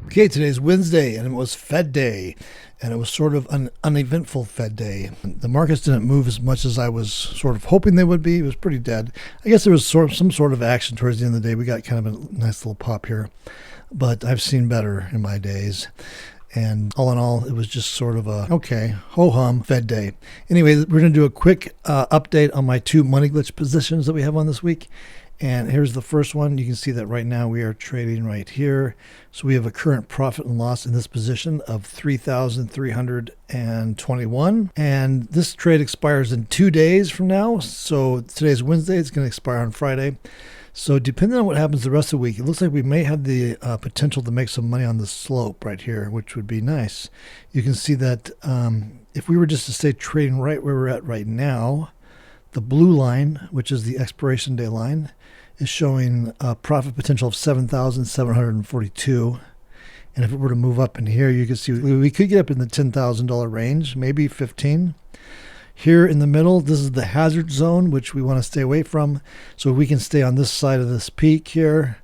Okay, today's Wednesday, and it was Fed Day, and it was sort of an uneventful Fed Day. The markets didn't move as much as I was sort of hoping they would be. It was pretty dead. I guess there was some sort of action towards the end of the day. We got kind of a nice little pop here, but I've seen better in my days. And all in all, it was just sort of a, okay, ho-hum Fed Day. Anyway, we're going to do a quick update on my two money glitch positions that we have on this week. And here's the first one. You can see that right now we are trading right here. So we have a current profit and loss in this position of 3,321. And this trade expires in 2 days from now. So today's Wednesday. It's going to expire on Friday. So depending on what happens the rest of the week, it looks like we may have the potential to make some money on the slope right here, which would be nice. You can see that if we were just to stay trading right where we're at right now, the blue line, which is the expiration day line, is showing a profit potential of 7,742. And if it were to move up in here, you can see we could get up in the $10,000 range, maybe 15. Here in the middle, this is the hazard zone, which we want to stay away from. So we can stay on this side of this peak here.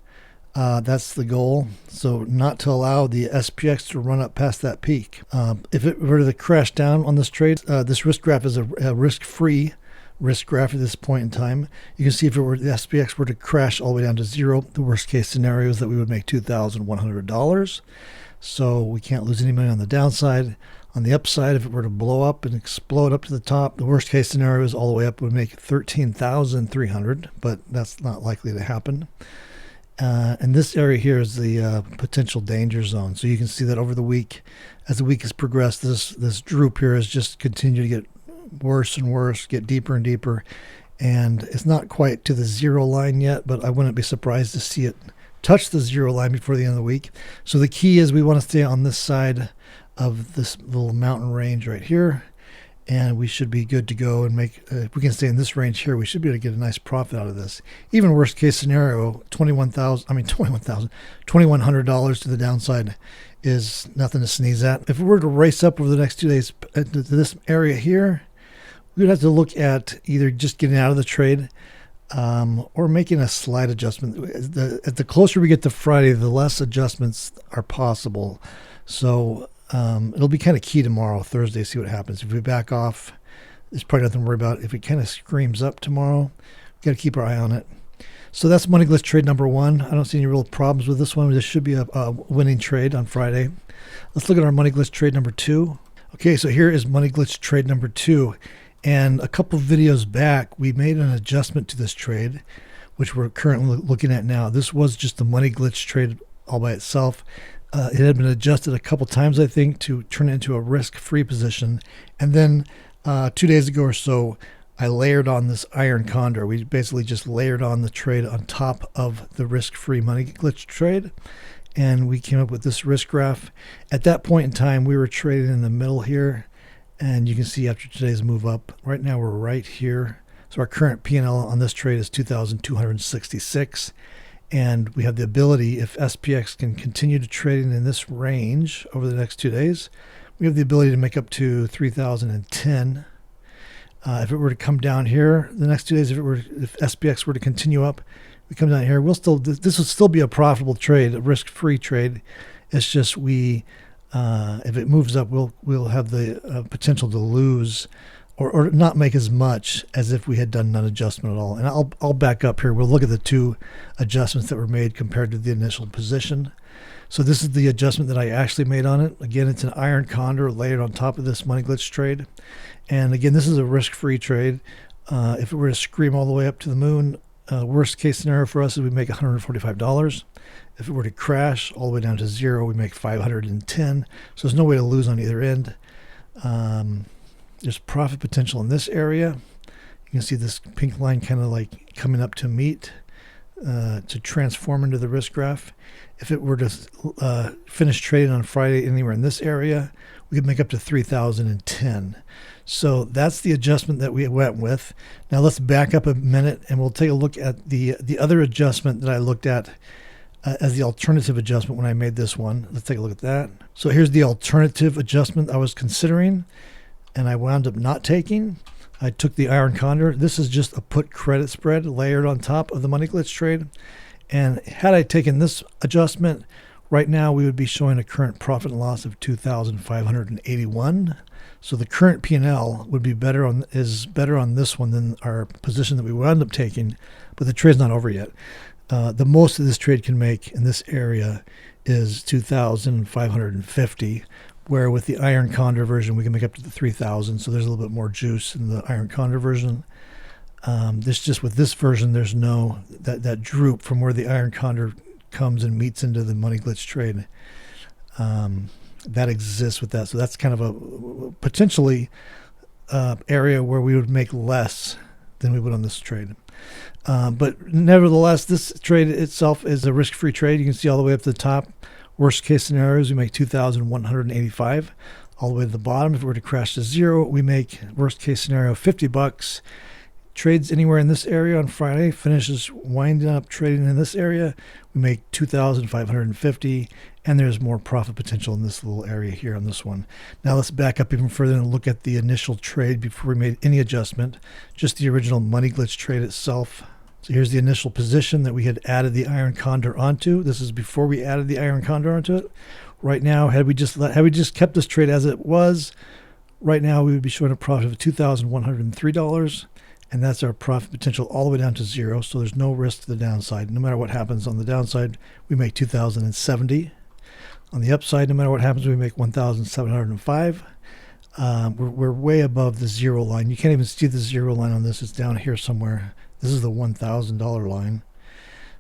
That's the goal. So not to allow the SPX to run up past that peak. If it were to crash down on this trade, this risk graph is a risk-free risk graph at this point in time. You can see if the SPX were to crash all the way down to zero, the worst case scenario is that we would make $2,100. So we can't lose any money on the downside. On the upside, if it were to blow up and explode up to the top, the worst case scenario is all the way up would make $13,300, but that's not likely to happen. And this area here is the potential danger zone. So you can see that over the week, as the week has progressed, this droop here has just continued to get worse and worse, get deeper and deeper, and it's not quite to the zero line yet, but I wouldn't be surprised to see it touch the zero line before the end of the week. So the key is we want to stay on this side of this little mountain range right here, and we should be good to go and make, if we can stay in this range here, we should be able to get a nice profit out of this. Even worst case scenario, $2,100 to the downside is nothing to sneeze at. If we were to race up over the next 2 days to this area here, we'd have to look at either just getting out of the trade or making a slight adjustment. The closer we get to Friday, the less adjustments are possible. So it'll be kind of key tomorrow, Thursday, see what happens. If we back off, there's probably nothing to worry about. If it kind of screams up tomorrow, we've got to keep our eye on it. So that's money glitch trade number one. I don't see any real problems with this one. This should be a winning trade on Friday. Let's look at our money glitch trade number two. Okay, so here is money glitch trade number two. And a couple of videos back, we made an adjustment to this trade, which we're currently looking at now. This was just the money glitch trade all by itself. It had been adjusted a couple times, I think, to turn it into a risk-free position. And then 2 days ago or so, I layered on this iron condor. We basically just layered on the trade on top of the risk-free money glitch trade. And we came up with this risk graph. At that point in time, we were trading in the middle here. And you can see after today's move up, right now we're right here. So our current P&L on this trade is 2,266. And we have the ability, if SPX can continue to trade in this range over the next 2 days, we have the ability to make up to 3,010. If it were to come down here the next 2 days, if SPX were to continue up, we come down here, this will still be a profitable trade, a risk-free trade. It's just if it moves up, we'll have the potential to lose or not make as much as if we had done none adjustment at all. And I'll back up here. We'll look at the two adjustments that were made compared to the initial position. So this is the adjustment that I actually made on it. Again, it's an iron condor layered on top of this money glitch trade. And again, this is a risk-free trade. If it were to scream all the way up to the moon, worst case scenario for us is we make $145. If it were to crash all the way down to zero, we make $510. So there's no way to lose on either end. There's profit potential in this area. You can see this pink line kind of like coming up to meet, to transform into the risk graph. If it were to finish trading on Friday anywhere in this area, we could make up to 3,010. So that's the adjustment that we went with. Now let's back up a minute and we'll take a look at the other adjustment that I looked at as the alternative adjustment when I made this one. Let's take a look at that. So here's the alternative adjustment I was considering and I wound up not taking. I took the iron condor. This is just a put credit spread layered on top of the money glitch trade. And had I taken this adjustment, right now we would be showing a current profit and loss of 2,581. So the current P&L would be better on this one than our position that we wound up taking, but the trade's not over yet. The most that this trade can make in this area is 2,550, where with the iron condor version we can make up to the 3,000. So there's a little bit more juice in the iron condor version. With this version, there's no that droop from where the iron condor comes and meets into the money glitch trade. That exists with that. So that's kind of a potentially area where we would make less than we would on this trade. But nevertheless, this trade itself is a risk-free trade. You can see all the way up to the top. Worst case scenarios, we make 2,185. All the way to the bottom, if we were to crash to zero, we make worst case scenario $50. Trades anywhere in this area on Friday, finishes winding up trading in this area, we make 2,550, and there's more profit potential in this little area here on this one. Now let's back up even further and look at the initial trade before we made any adjustment, just the original money glitch trade itself. So here's the initial position that we had added the iron condor onto. This is before we added the iron condor onto it. Right now, had we just kept this trade as it was, right now we would be showing a profit of $2,103. And that's our profit potential all the way down to zero. So there's no risk to the downside. No matter what happens on the downside, we make 2,070. On the upside, no matter what happens, we make 1,705. We're way above the zero line. You can't even see the zero line on this. It's down here somewhere. This is the $1,000 line.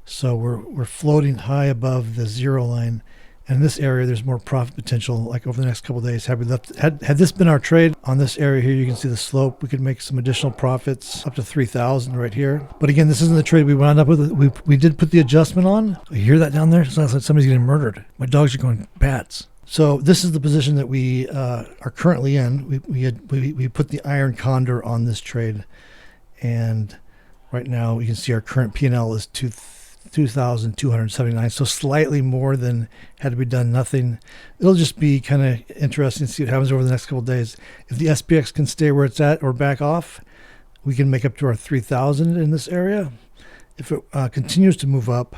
So we're floating high above the zero line. And in this area, there's more profit potential, like over the next couple of days. Had this been our trade on this area here, you can see the slope. We could make some additional profits up to 3,000 right here. But again, this isn't the trade we wound up with. We did put the adjustment on. You hear that down there? It sounds like somebody's getting murdered. My dogs are going bats. So this is the position that we are currently in. We put the iron condor on this trade, and right now you can see our current P&L is 2,279, so slightly more than had we done nothing. It'll just be kind of interesting to see what happens over the next couple of days. If the SPX can stay where it's at or back off, we can make up to our 3,000 in this area. If it continues to move up,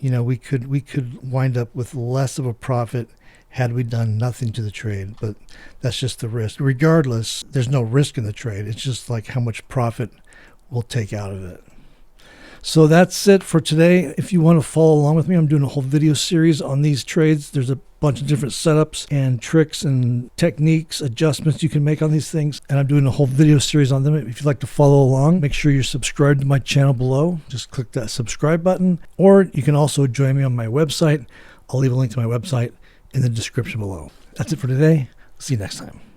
we could wind up with less of a profit had we done nothing to the trade, but that's just the risk. Regardless, there's no risk in the trade. It's just like how much profit we'll take out of it. So that's it for today. If you want to follow along with me, I'm doing a whole video series on these trades. There's a bunch of different setups and tricks and techniques, adjustments you can make on these things. And I'm doing a whole video series on them. If you'd like to follow along, make sure you're subscribed to my channel below. Just click that subscribe button. Or you can also join me on my website. I'll leave a link to my website in the description below. That's it for today. See you next time.